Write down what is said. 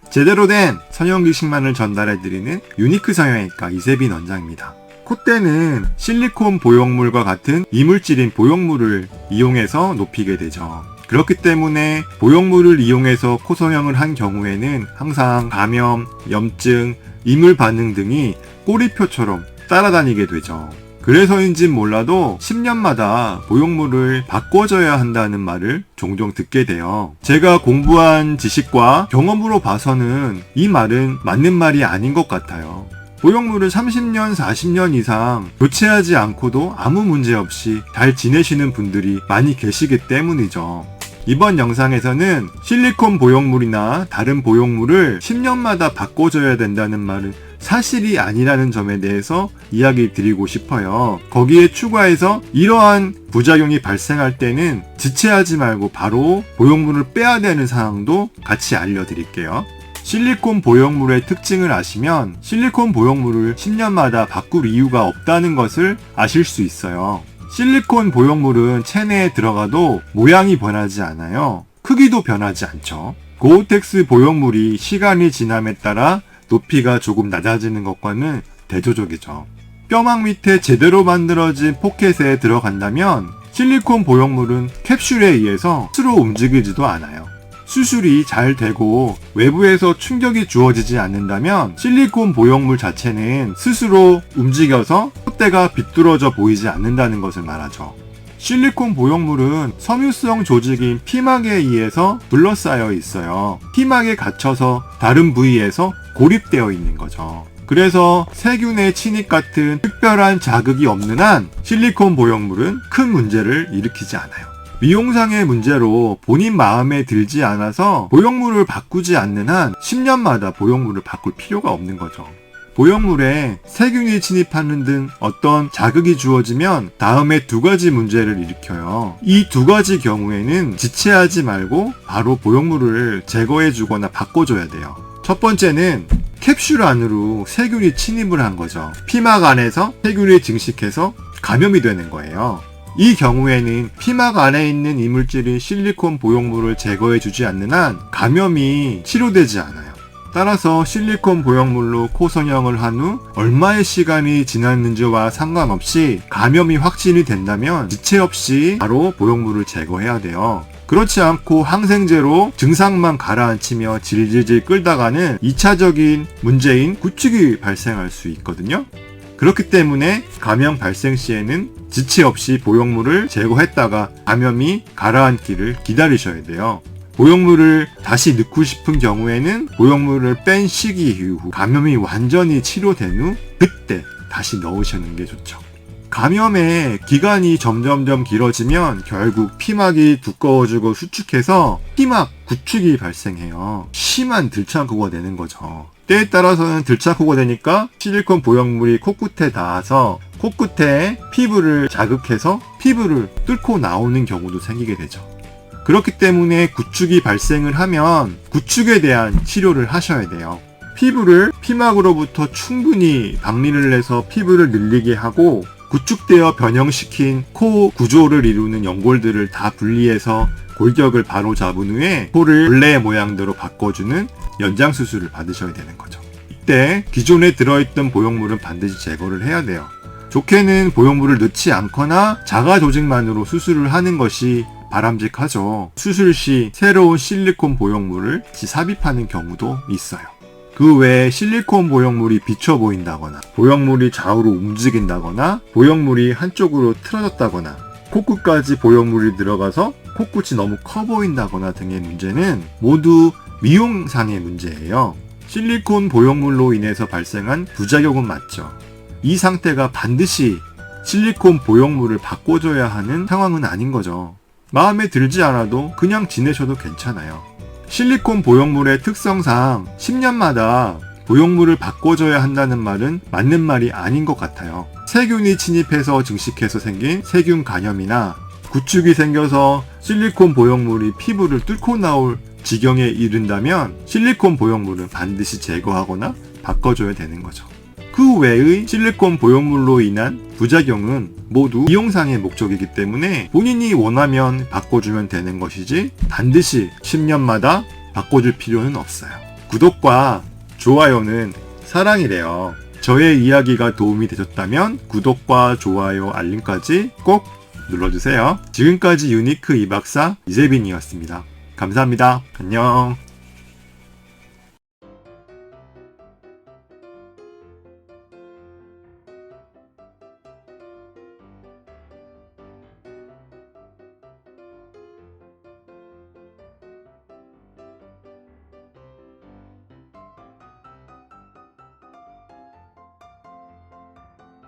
제대로 된 성형기식만을 전달해드리는 유니크 성형외과 이세빈 원장입니다. 콧대는 실리콘 보형물과 같은 이물질인 보형물을 이용해서 높이게 되죠. 그렇기 때문에 보형물을 이용해서 코 성형을 한 경우에는 항상 감염, 염증, 이물 반응 등이 꼬리표처럼 따라다니게 되죠. 그래서인진 몰라도 10년마다 보형물을 바꿔줘야 한다는 말을 종종 듣게 돼요. 제가 공부한 지식과 경험으로 봐서는 이 말은 맞는 말이 아닌 것 같아요. 보형물을 30년, 40년 이상 교체하지 않고도 아무 문제 없이 잘 지내시는 분들이 많이 계시기 때문이죠. 이번 영상에서는 실리콘 보형물이나 다른 보형물을 10년마다 바꿔줘야 된다는 말은 사실이 아니라는 점에 대해서 이야기 드리고 싶어요. 거기에 추가해서 이러한 부작용이 발생할 때는 지체하지 말고 바로 보형물을 빼야 되는 상황도 같이 알려드릴게요. 실리콘 보형물의 특징을 아시면 실리콘 보형물을 10년마다 바꿀 이유가 없다는 것을 아실 수 있어요. 실리콘 보형물은 체내에 들어가도 모양이 변하지 않아요. 크기도 변하지 않죠. 고어텍스 보형물이 시간이 지남에 따라 높이가 조금 낮아지는 것과는 대조적이죠. 뼈막 밑에 제대로 만들어진 포켓에 들어간다면 실리콘 보형물은 캡슐에 의해서 스스로 움직이지도 않아요. 수술이 잘 되고 외부에서 충격이 주어지지 않는다면 실리콘 보형물 자체는 스스로 움직여서 콧대가 비뚤어져 보이지 않는다는 것을 말하죠. 실리콘 보형물은 섬유성 조직인 피막에 의해서 둘러싸여 있어요. 피막에 갇혀서 다른 부위에서 고립되어 있는 거죠. 그래서 세균의 침입 같은 특별한 자극이 없는 한 실리콘 보형물은 큰 문제를 일으키지 않아요. 미용상의 문제로 본인 마음에 들지 않아서 보형물을 바꾸지 않는 한 10년마다 보형물을 바꿀 필요가 없는 거죠. 보형물에 세균이 침입하는 등 어떤 자극이 주어지면 다음에 두 가지 문제를 일으켜요. 이 두 가지 경우에는 지체하지 말고 바로 보형물을 제거해 주거나 바꿔줘야 돼요. 첫 번째는 캡슐 안으로 세균이 침입을 한 거죠. 피막 안에서 세균이 증식해서 감염이 되는 거예요. 이 경우에는 피막 안에 있는 이물질인 실리콘 보형물을 제거해 주지 않는 한 감염이 치료되지 않아요. 따라서 실리콘 보형물로 코 성형을 한 후 얼마의 시간이 지났는지와 상관없이 감염이 확진이 된다면 지체 없이 바로 보형물을 제거해야 돼요. 그렇지 않고 항생제로 증상만 가라앉히며 질질질 끌다가는 2차적인 문제인 구축이 발생할 수 있거든요. 그렇기 때문에 감염 발생 시에는 지체 없이 보형물을 제거했다가 감염이 가라앉기를 기다리셔야 돼요. 보형물을 다시 넣고 싶은 경우에는 보형물을 뺀 시기 이후 감염이 완전히 치료된 후 그때 다시 넣으시는 게 좋죠. 감염의 기간이 점점점 길어지면 결국 피막이 두꺼워지고 수축해서 피막 구축이 발생해요. 심한 들창구가 되는 거죠. 때에 따라서는 들창구가 되니까 실리콘 보형물이 코끝에 닿아서 코끝에 피부를 자극해서 피부를 뚫고 나오는 경우도 생기게 되죠. 그렇기 때문에 구축이 발생을 하면 구축에 대한 치료를 하셔야 돼요. 피부를 피막으로부터 충분히 박리를 내서 피부를 늘리게 하고 구축되어 변형시킨 코 구조를 이루는 연골들을 다 분리해서 골격을 바로 잡은 후에 코를 본래의 모양대로 바꿔주는 연장 수술을 받으셔야 되는 거죠. 이때 기존에 들어있던 보형물은 반드시 제거를 해야 돼요. 좋게는 보형물을 넣지 않거나 자가 조직만으로 수술을 하는 것이 바람직하죠. 수술 시 새로운 실리콘 보형물을 삽입하는 경우도 있어요. 그 외에 실리콘 보형물이 비쳐 보인다거나 보형물이 좌우로 움직인다거나 보형물이 한쪽으로 틀어졌다거나 코끝까지 보형물이 들어가서 코끝이 너무 커 보인다거나 등의 문제는 모두 미용상의 문제예요. 실리콘 보형물로 인해서 발생한 부작용은 맞죠. 이 상태가 반드시 실리콘 보형물을 바꿔줘야 하는 상황은 아닌 거죠. 마음에 들지 않아도 그냥 지내셔도 괜찮아요. 실리콘 보형물의 특성상 10년마다 보형물을 바꿔줘야 한다는 말은 맞는 말이 아닌 것 같아요. 세균이 침입해서 증식해서 생긴 세균 감염이나 구축이 생겨서 실리콘 보형물이 피부를 뚫고 나올 지경에 이른다면 실리콘 보형물은 반드시 제거하거나 바꿔줘야 되는 거죠. 그 외의 실리콘 보형물로 인한 부작용은 모두 미용상의 목적이기 때문에 본인이 원하면 바꿔주면 되는 것이지 반드시 10년마다 바꿔줄 필요는 없어요. 구독과 좋아요는 사랑이래요. 저의 이야기가 도움이 되셨다면 구독과 좋아요, 알림까지 꼭 눌러주세요. 지금까지 유니크 이박사 이세빈이었습니다. 감사합니다. 안녕.